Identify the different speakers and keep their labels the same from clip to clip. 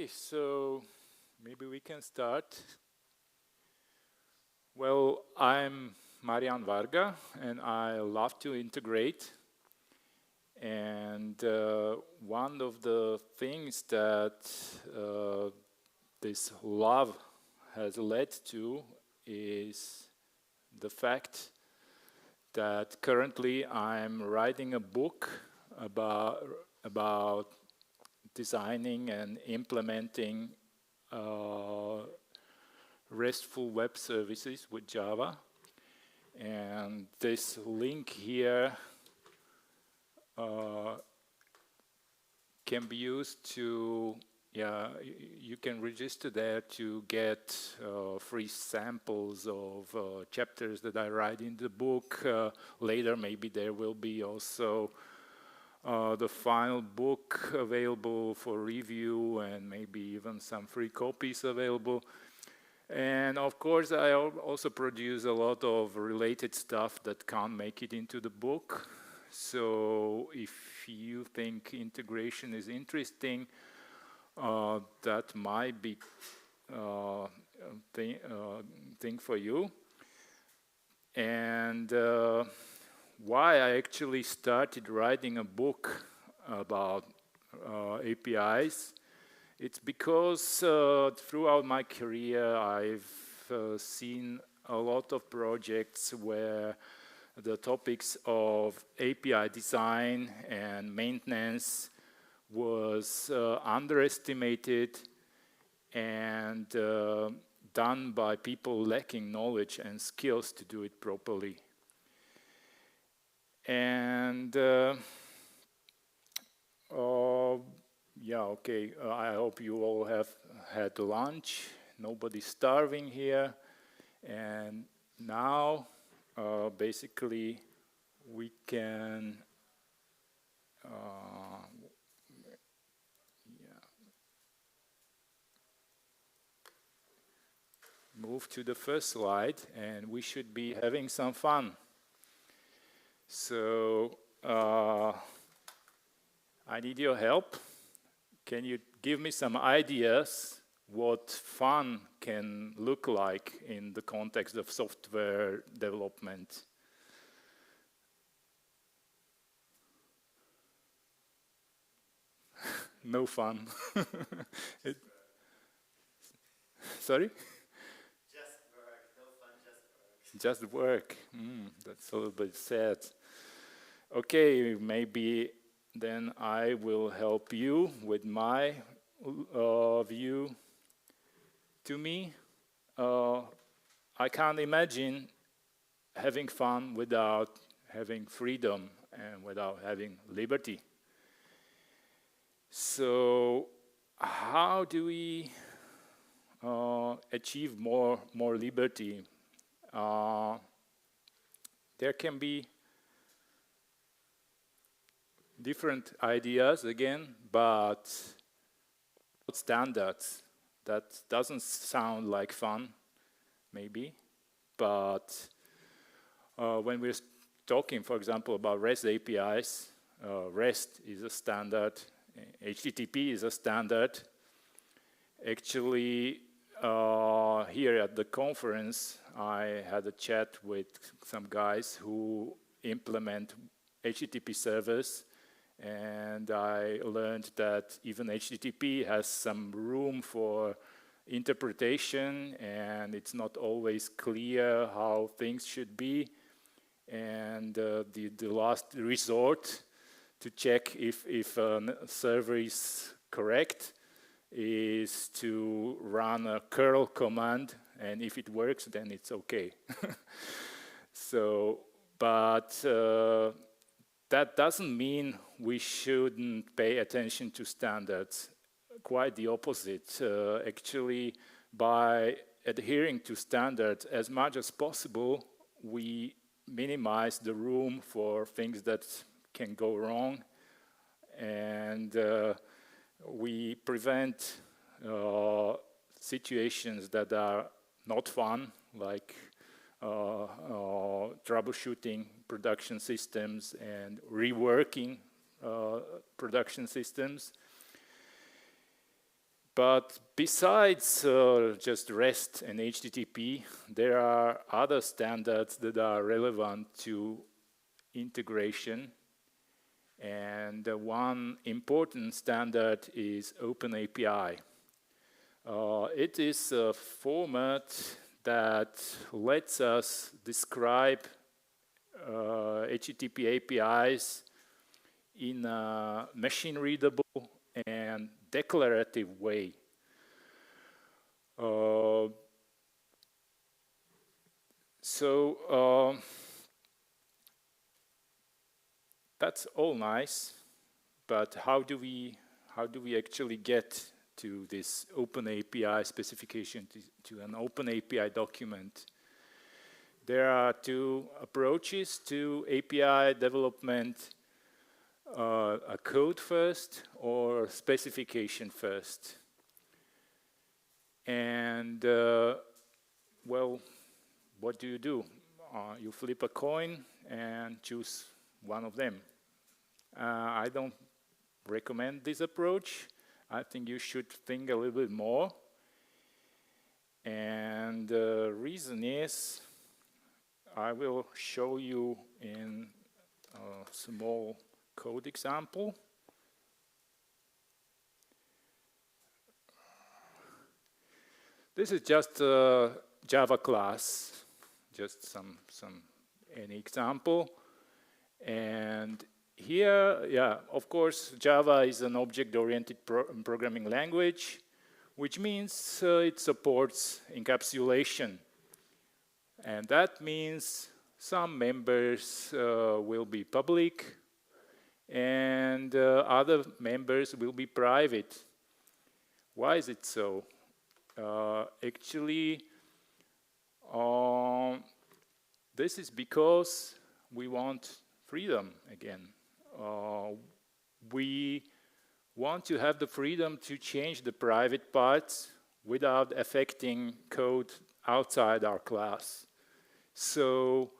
Speaker 1: Okay, so maybe we can start. Well, I'm Marian Varga, and I love to integrate. And one of the things that this love has led to is the fact that currently I'm writing a book about designing and implementing RESTful Web Services with Java. And this link here can be used to, you can register there to get free samples of chapters that I write in the book. Later, maybe there will be also the final book available for review, and maybe even some free copies available. And of course, I also produce a lot of related stuff that can't make it into the book. So if you think integration is interesting, that might be a thing for you. And why I actually started writing a book about APIs, it's because throughout my career I've seen a lot of projects where the topics of API design and maintenance was underestimated and done by people lacking knowledge and skills to do it properly. And I hope you all have had lunch. Nobody's starving here. And now, basically, we can move to the first slide, and we should be having some fun. So I need your help. Can you give me some ideas what fun can look like in the context of software development? No fun. Sorry?
Speaker 2: Just work. No fun, just work.
Speaker 1: Just work. That's a little bit sad. Okay, maybe then I will help you with my view. To me, I can't imagine having fun without having freedom and without having liberty. So how do we achieve more liberty? There can be different ideas again, but standards. That doesn't sound like fun, maybe, but when we're talking, for example, about REST APIs, REST is a standard, HTTP is a standard. Actually, here at the conference, I had a chat with some guys who implement HTTP servers, and I learned that even HTTP has some room for interpretation, and it's not always clear how things should be. And the last resort to check if a server is correct is to run a curl command, and if it works, then it's okay. So, but that doesn't mean we shouldn't pay attention to standards. Quite the opposite. Actually, by adhering to standards as much as possible, we minimize the room for things that can go wrong, and we prevent situations that are not fun, like troubleshooting production systems and reworking production systems. But besides just REST and HTTP, there are other standards that are relevant to integration. And one important standard is OpenAPI. It is a format that lets us describe HTTP APIs in a machine-readable and declarative way. That's all nice, but how do we actually get to this OpenAPI specification, to an OpenAPI document? There are two approaches to API development, a code first or specification first. And well, what do? You flip a coin and choose one of them. I don't recommend this approach. I think you should think a little bit more. And the reason is, I will show you in a small code example. This is just a Java class, just any example. And here, yeah, of course, Java is an object-oriented programming language, which means it supports encapsulation. And that means some members will be public and other members will be private. Why is it so? Actually, this is because we want freedom again. We want to have the freedom to change the private parts without affecting code outside our class. So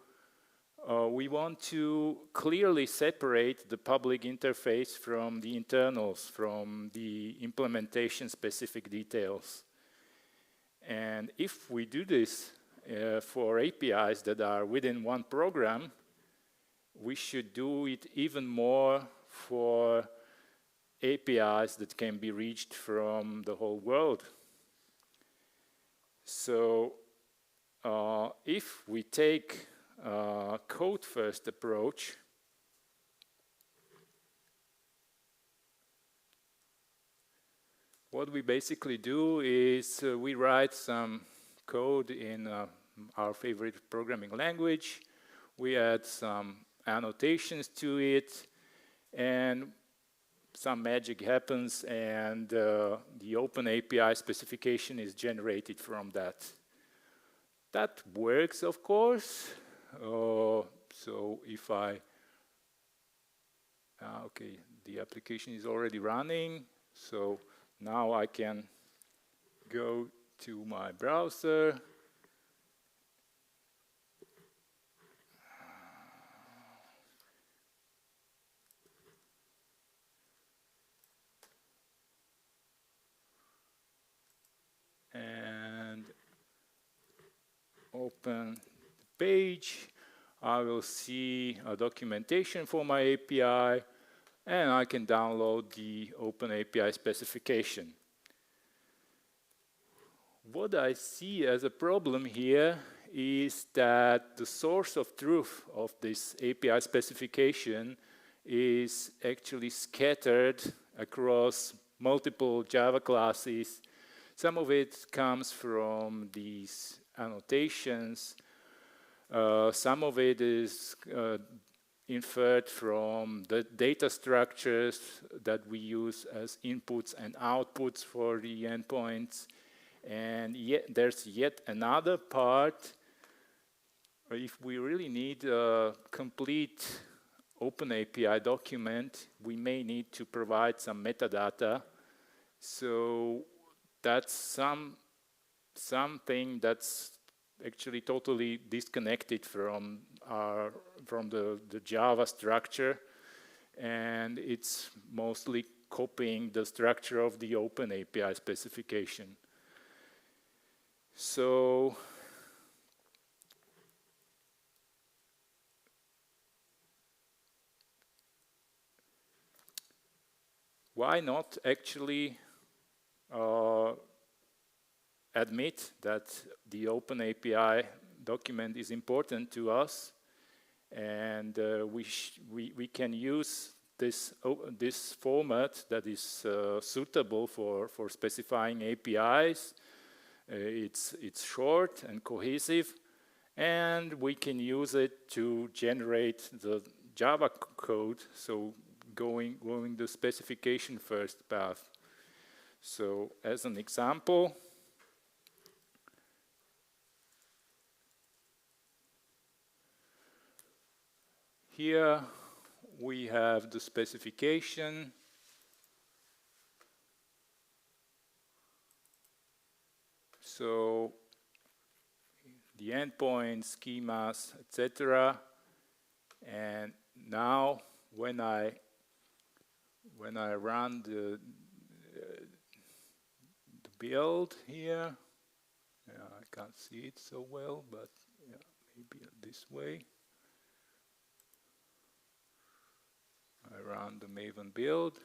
Speaker 1: we want to clearly separate the public interface from the internals, from the implementation specific details. And if we do this for APIs that are within one program, we should do it even more for APIs that can be reached from the whole world. So if we take a code-first approach, what we basically do is we write some code in our favorite programming language. We add some annotations to it, and some magic happens, and the OpenAPI specification is generated from that. That works, of course. So if I, okay, the application is already running, so now I can go to my browser. And open the page. I will see a documentation for my API, and I can download the OpenAPI specification. What I see as a problem here is that the source of truth of this API specification is actually scattered across multiple Java classes. Some of it comes from these annotations. Some of it is inferred from the data structures that we use as inputs and outputs for the endpoints. And yet, there's yet another part. If we really need a complete OpenAPI document, we may need to provide some metadata. So that's something that's actually totally disconnected from the Java structure, and it's mostly copying the structure of the OpenAPI specification. So why not actually admit that the OpenAPI document is important to us, and we can use this format that is suitable for specifying APIs. It's short and cohesive, and we can use it to generate the Java code, so going the specification first path. So as an example, here we have the specification. So the endpoints, schemas, etc. And now when I run the build here, I can't see it so well, but yeah, maybe this way. I run the Maven build.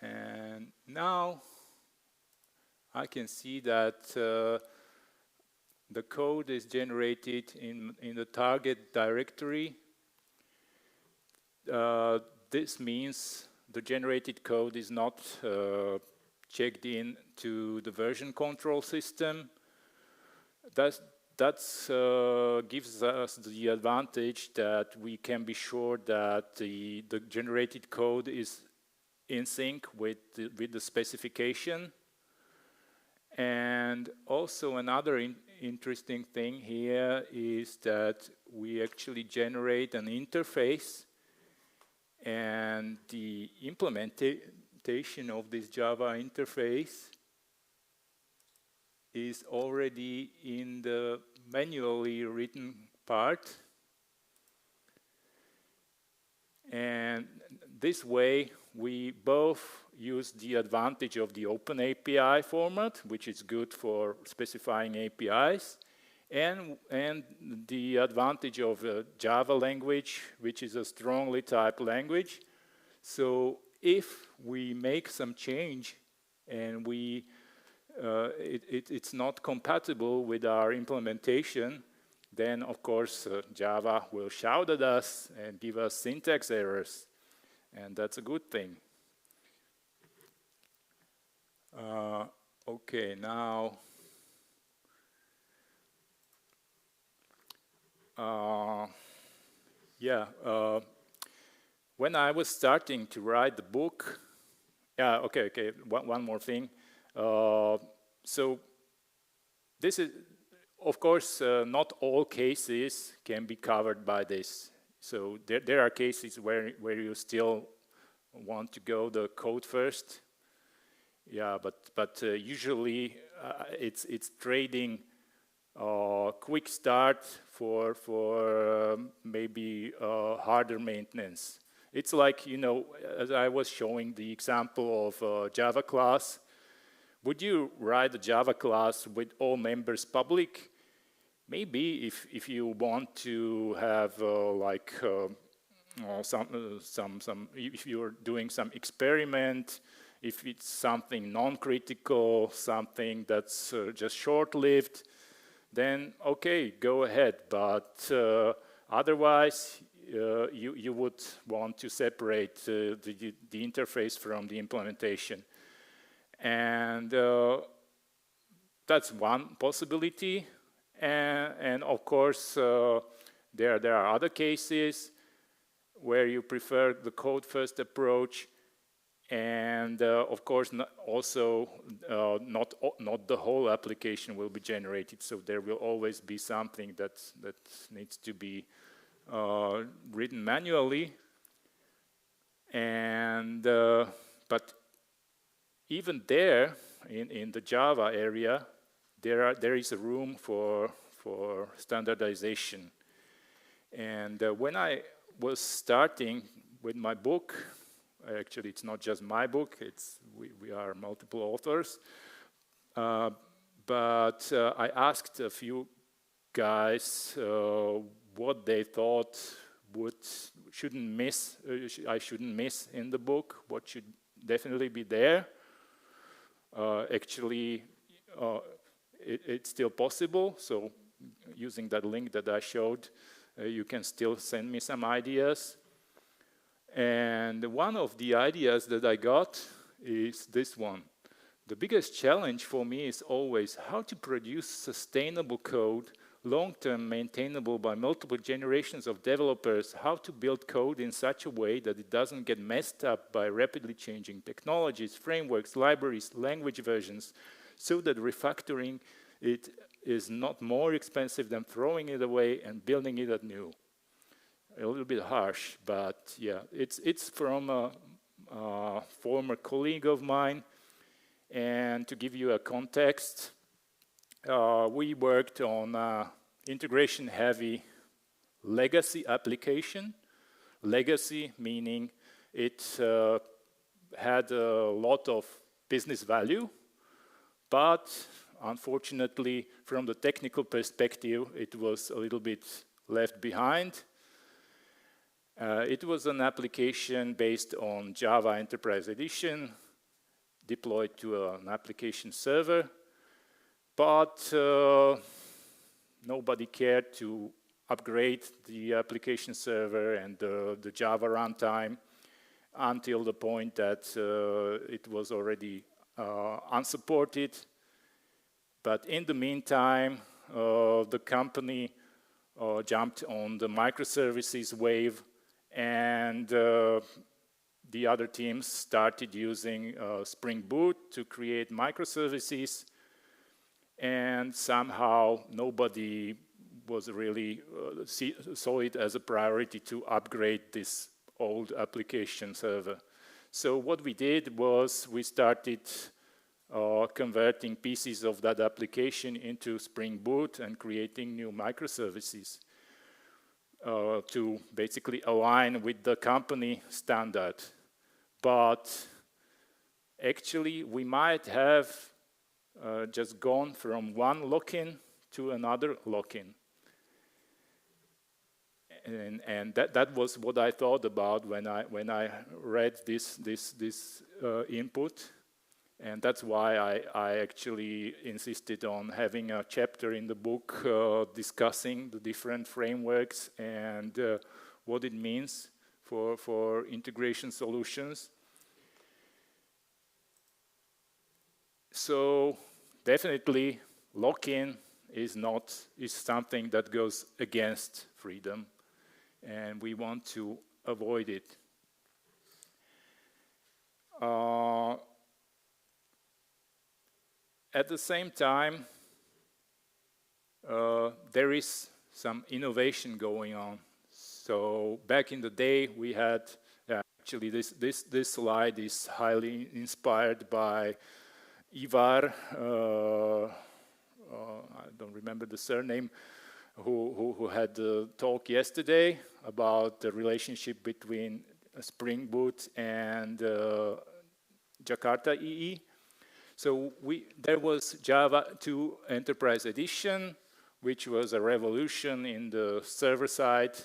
Speaker 1: And now I can see that the code is generated in the target directory. This means the generated code is not checked in to the version control system. That gives us the advantage that we can be sure that the generated code is in sync with the specification. And also another interesting thing here is that we actually generate an interface, and the implementation of this Java interface is already in the manually written part. And this way we both use the advantage of the OpenAPI format, which is good for specifying APIs, and the advantage of a Java language, which is a strongly typed language. So if we make some change and it's not compatible with our implementation, then of course Java will shout at us and give us syntax errors, and that's a good thing. Okay, now when I was starting to write the book, one more thing. So this is, of course, not all cases can be covered by this. So there are cases where you still want to go the code first. Yeah, but usually it's trading quick start for maybe harder maintenance. It's like, you know, as I was showing the example of a Java class. Would you write a Java class with all members public? Maybe if you want to have if you're doing some experiment, if it's something non-critical, something that's just short-lived, then okay, go ahead. But otherwise, you would want to separate the interface from the implementation. And that's one possibility. And of course, there are other cases where you prefer the code-first approach. And of course, not the whole application will be generated. So there will always be something that needs to be written manually. And but even there, in the Java area, there is a room for standardization. And when I was starting with my book, actually it's not just my book, we are multiple authors, but I asked a few guys what they thought I shouldn't miss in the book, what should definitely be there. Actually, it's still possible, so using that link that I showed, you can still send me some ideas. And one of the ideas that I got is this one. The biggest challenge for me is always how to produce sustainable code, long-term maintainable by multiple generations of developers, how to build code in such a way that it doesn't get messed up by rapidly changing technologies, frameworks, libraries, language versions, so that refactoring it is not more expensive than throwing it away and building it anew. A little bit harsh, but yeah, it's from a former colleague of mine. And to give you a context, we worked on integration-heavy legacy application. Legacy meaning it had a lot of business value, but unfortunately, from the technical perspective, it was a little bit left behind. It was an application based on Java Enterprise Edition, deployed to an application server, but nobody cared to upgrade the application server and the Java runtime until the point that it was already unsupported. But in the meantime, the company jumped on the microservices wave, and the other teams started using Spring Boot to create microservices, and somehow nobody was really saw it as a priority to upgrade this old application server. So what we did was we started converting pieces of that application into Spring Boot and creating new microservices to basically align with the company standard. But actually, we might have just gone from one lock-in to another lock-in. And that was what I thought about when I read this input. And that's why I actually insisted on having a chapter in the book discussing the different frameworks and what it means for integration solutions. So definitely lock-in is something that goes against freedom, and we want to avoid it. At the same time, there is some innovation going on. So back in the day, we had actually this slide is highly inspired by Ivar. I don't remember the surname, who had the talk yesterday about the relationship between Spring Boot and Jakarta EE. So there was Java 2 Enterprise Edition, which was a revolution in the server side.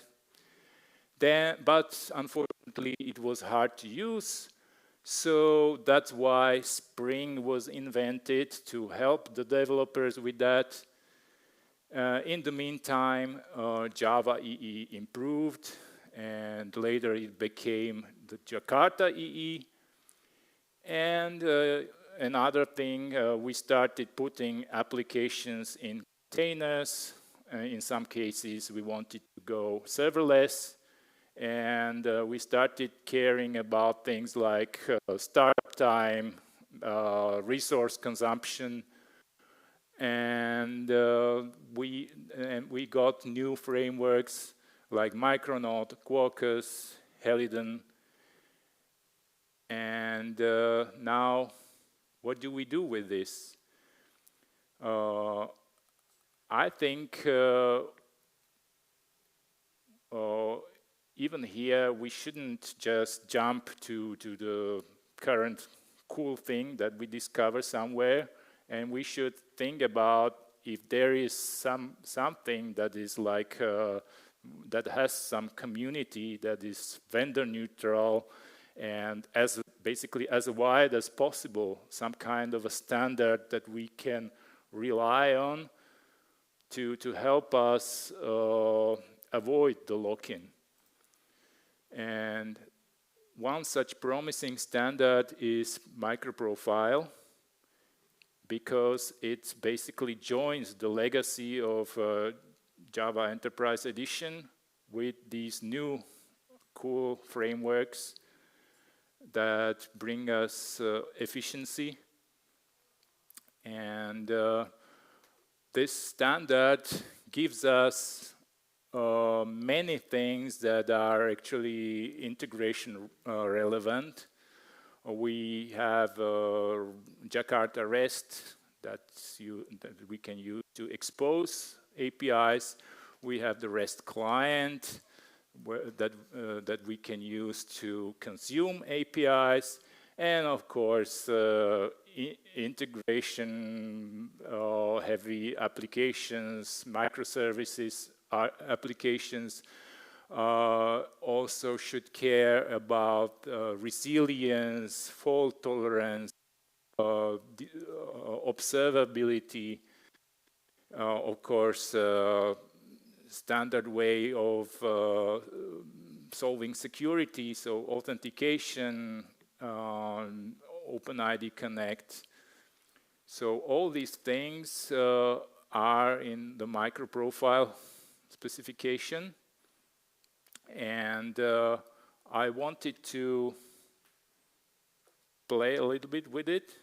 Speaker 1: But unfortunately, it was hard to use. So that's why Spring was invented to help the developers with that. In the meantime, Java EE improved, and later it became the Jakarta EE. And another thing, we started putting applications in containers. In some cases, we wanted to go serverless. And we started caring about things like startup time, resource consumption, and we got new frameworks like Micronaut, Quarkus, Helidon. And now, what do we do with this? I think even here we shouldn't just jump to the current cool thing that we discover somewhere, and we should think about if there is something that is like that has some community that is vendor neutral and basically as wide as possible, some kind of a standard that we can rely on to help us avoid the lock-in. And one such promising standard is MicroProfile, because it basically joins the legacy of Java Enterprise Edition with these new cool frameworks that bring us efficiency. And this standard gives us many things that are actually integration relevant. We have Jakarta REST that we can use to expose APIs. We have the REST client that we can use to consume APIs. And of course, integration heavy applications, microservices applications also should care about resilience, fault tolerance, observability, of course, standard way of solving security, so authentication, OpenID Connect. So all these things are in the MicroProfile specification, and I wanted to play a little bit with it.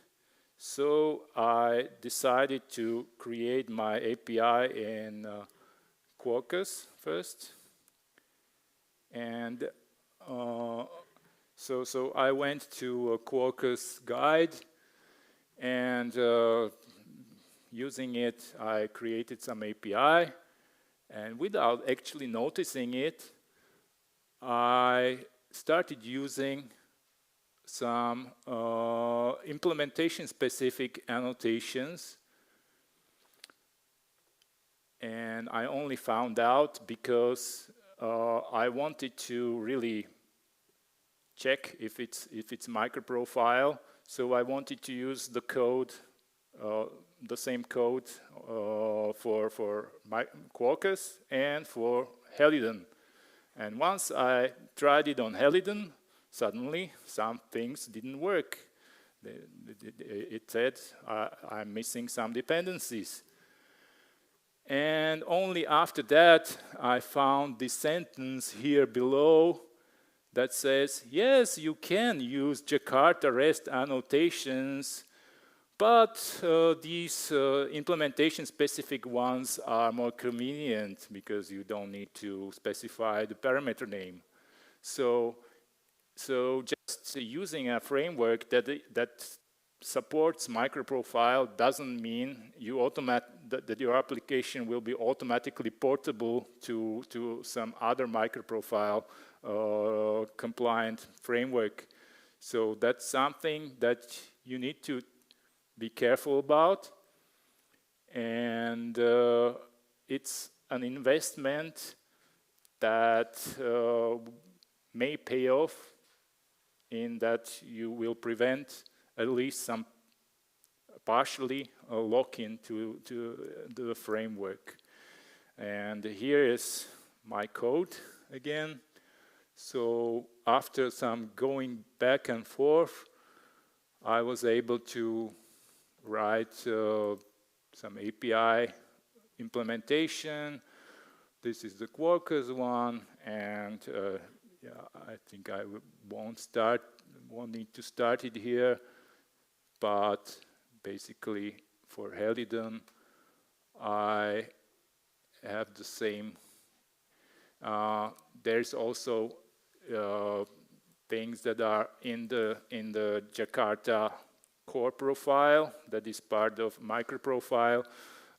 Speaker 1: So I decided to create my API in Quarkus first. And so I went to a Quarkus guide, and using it, I created some API. And without actually noticing it, I started using some implementation-specific annotations. And I only found out because I wanted to really check if it's MicroProfile. So I wanted to use the code, the same code for Quarkus and for Helidon. And once I tried it on Helidon, suddenly some things didn't work. It said I'm missing some dependencies. And only after that I found this sentence here below that says, yes, you can use Jakarta REST annotations, but these implementation-specific ones are more convenient because you don't need to specify the parameter name. So just using a framework that supports MicroProfile doesn't mean that your application will be automatically portable to some other MicroProfile compliant framework. So that's something that you need to be careful about, and it's an investment that may pay off in that you will prevent at least some partially a lock-in to the framework. And here is my code again. So after some going back and forth, I was able to write some API implementation. This is the Quarkus one, and yeah, I think I won't need to start it here, but basically for Helidon, I have the same. There's also things that are in the Jakarta core profile that is part of MicroProfile.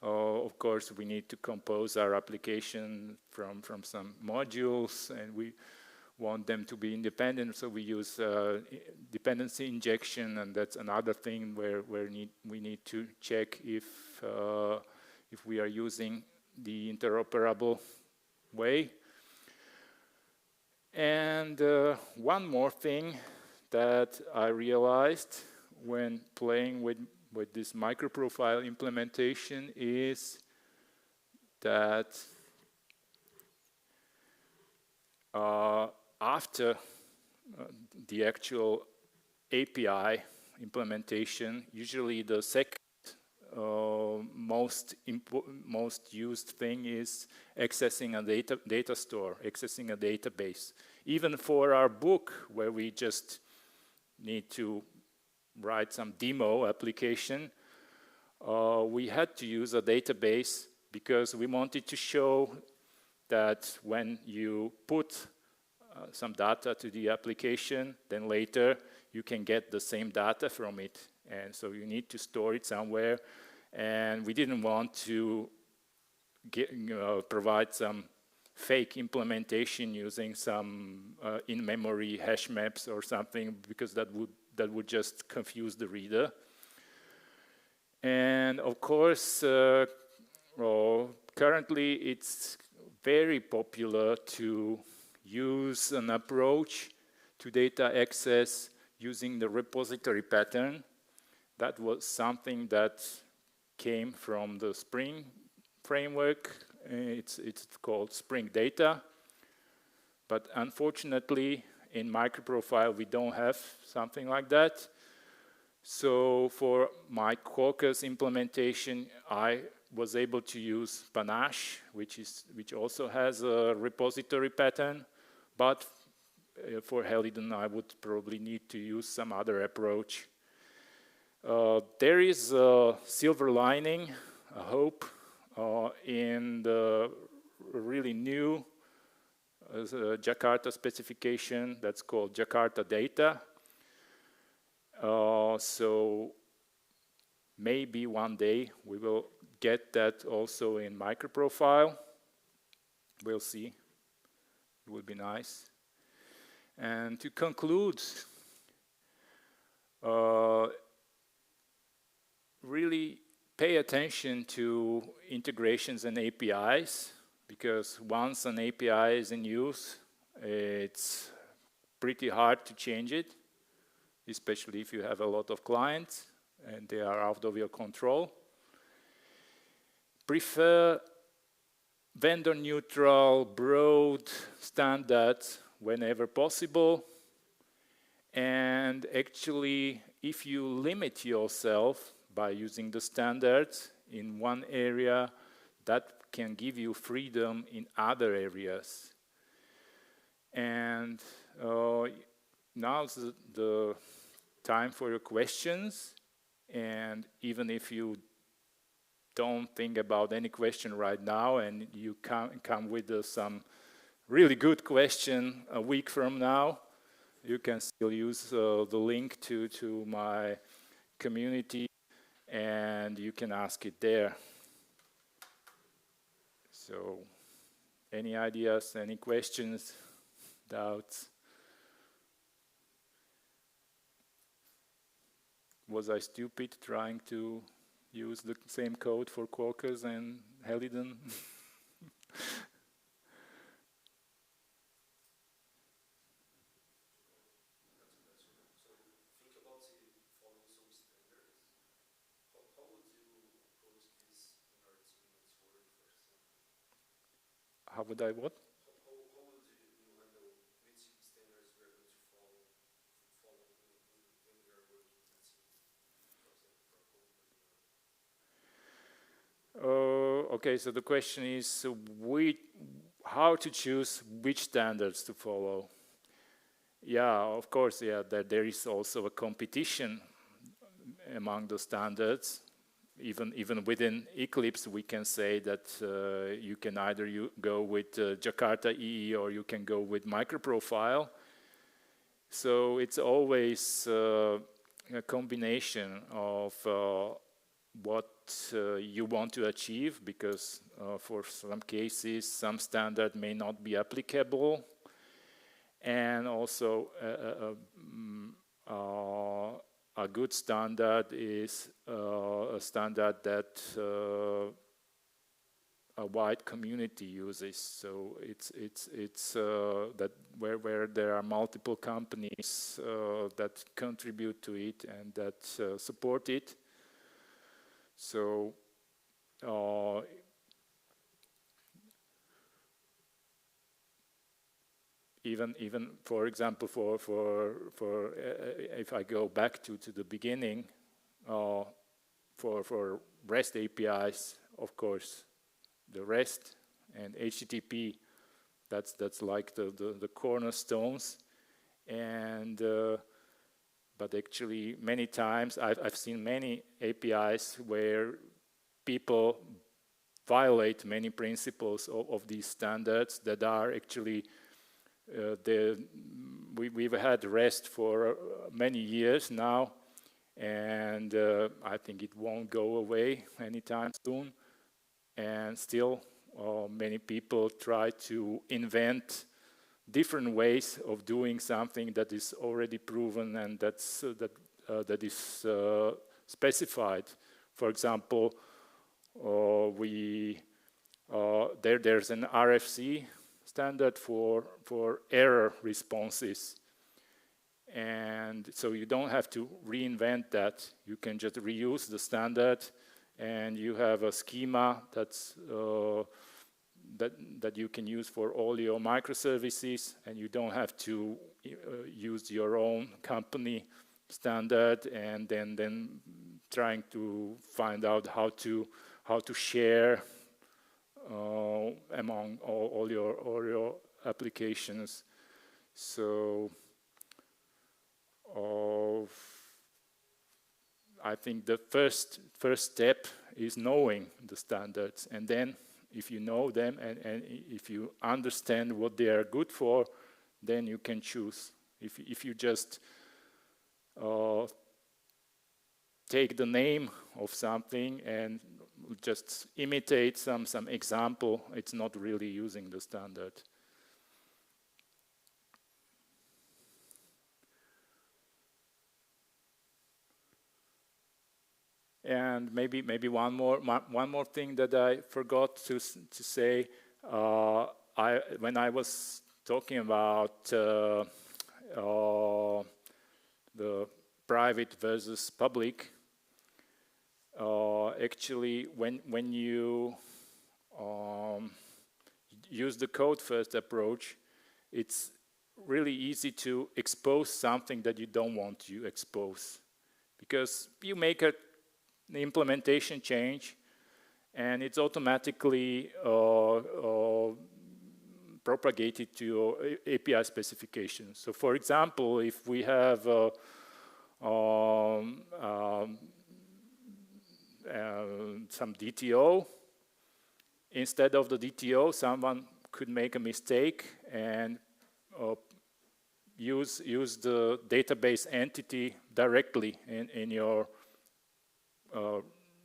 Speaker 1: Of course, we need to compose our application from some modules, and we want them to be independent, so we use dependency injection, and that's another thing where we need to check if we are using the interoperable way. And one more thing that I realized when playing with this MicroProfile implementation is that after the actual API implementation, usually the second most used thing is accessing a data store, accessing a database. Even for our book, where we just need to write some demo application, we had to use a database because we wanted to show that when you put some data to the application, then later you can get the same data from it. And so you need to store it somewhere. And we didn't want to provide some fake implementation using some in-memory hash maps or something, because that would just confuse the reader. And of course, currently it's very popular to use an approach to data access using the repository pattern. That was something that came from the Spring framework. It's called Spring Data. But unfortunately, in MicroProfile, we don't have something like that. So for my Quarkus implementation, I was able to use Panache, which also has a repository pattern. But for Helidon, I would probably need to use some other approach. There is a silver lining, a hope, in the really new Jakarta specification that's called Jakarta Data. So maybe one day we will get that also in MicroProfile. We'll see. It would be nice. And to conclude, really pay attention to integrations and APIs, because once an API is in use, it's pretty hard to change it, especially if you have a lot of clients and they are out of your control. Prefer vendor-neutral, broad standards whenever possible. And actually, if you limit yourself by using the standards in one area, that can give you freedom in other areas. And now's the time for your questions. And even if you don't think about any question right now, and you come with some really good question a week from now, you can still use the link to my community, and you can ask it there. So, any ideas, any questions, doubts? Was I stupid trying to use the same code for Quarkus and Helidon? How would I what?
Speaker 2: How would you handle which standards we are going to follow when we are working, let's say, for example, for code?
Speaker 1: Okay, so the question is how to choose which standards to follow. Yeah, of course, yeah, there is also a competition among the standards. Even within Eclipse, we can say that you can either go with Jakarta EE or you can go with MicroProfile. So it's always a combination of what you want to achieve, because for some cases some standard may not be applicable, and also a good standard is a standard that a wide community uses. So it's that where there are multiple companies that contribute to it and that support it. So even for example, for if I go back to the beginning, for REST APIs, of course, the REST and HTTP, that's like the cornerstones. And but actually many times I've seen many APIs where people violate many principles of these standards that are actually we've had REST for many years now, and I think it won't go away anytime soon. And still, many people try to invent different ways of doing something that is already proven and that is specified. For example, there's an RFC standard for error responses, and so you don't have to reinvent that. You can just reuse the standard, and you have a schema that's that you can use for all your microservices, and you don't have to use your own company standard and then trying to find out how to share among all your applications. So I think the first step is knowing the standards, and then if you know them and if you understand what they are good for, then you can choose. If you just take the name of something and just imitate some example, it's not really using the standard. And maybe one more thing that I forgot to say. When I was talking about the private versus public, actually when you use the code first approach, it's really easy to expose something that you don't want to expose, because you make an implementation change and it's automatically propagated to your API specification. So for example, if we have some DTO, instead of the DTO, someone could make a mistake and use the database entity directly in your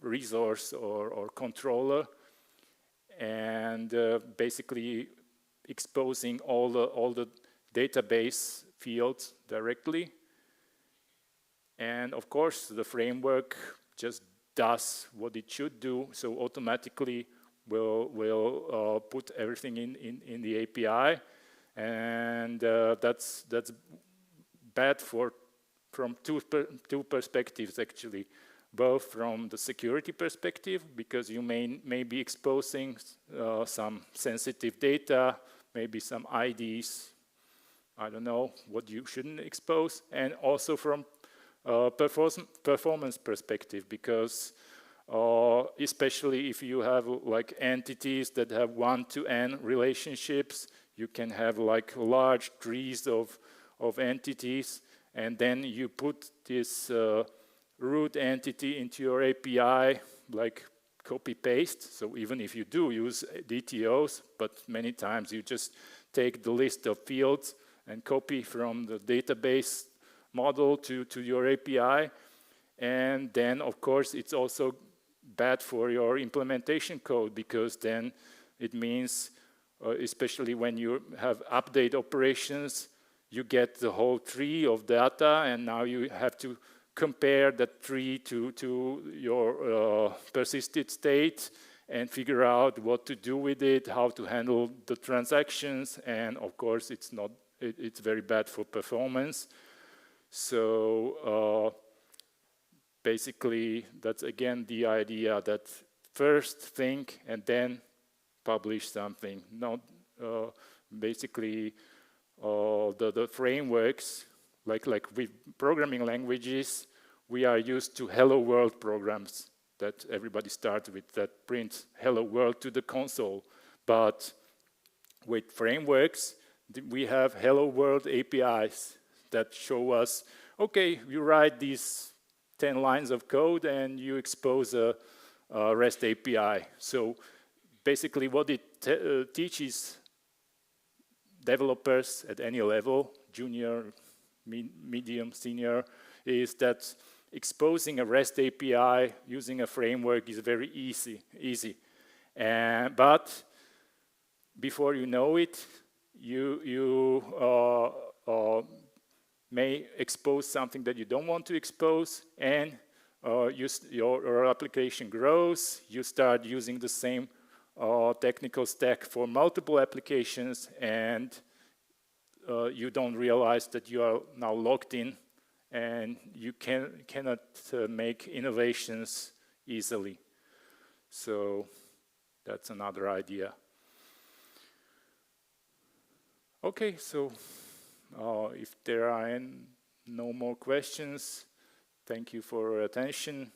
Speaker 1: resource or controller, and basically exposing all the database fields directly. And of course, the framework just does what it should do, so automatically will put everything in the API, and that's bad from two perspectives actually. Both from the security perspective, because you may be exposing some sensitive data, maybe some IDs, I don't know, what you shouldn't expose, and also from performance perspective, because especially if you have like entities that have one-to-n relationships, you can have like large trees of entities, and then you put this root entity into your API, like copy-paste. So even if you do use DTOs, but many times you just take the list of fields and copy from the database model to your API. And then, of course, it's also bad for your implementation code, because then it means, especially when you have update operations, you get the whole tree of data, and now you have to compare that tree to your persisted state and figure out what to do with it, how to handle the transactions, and of course it's very bad for performance. So basically that's again the idea that first think and then publish something. Not basically the frameworks, like with programming languages, we are used to hello world programs that everybody starts with, that print hello world to the console. But with frameworks, we have hello world APIs that show us, okay, you write these 10 lines of code and you expose a REST API. So basically what it teaches developers at any level, junior, medium, senior, is that exposing a REST API using a framework is very easy. But before you know it, you may expose something that you don't want to expose, and your application grows. You start using the same technical stack for multiple applications, and you don't realize that you are now locked in, and you cannot make innovations easily. So that's another idea. Okay, so if there are no more questions, thank you for your attention.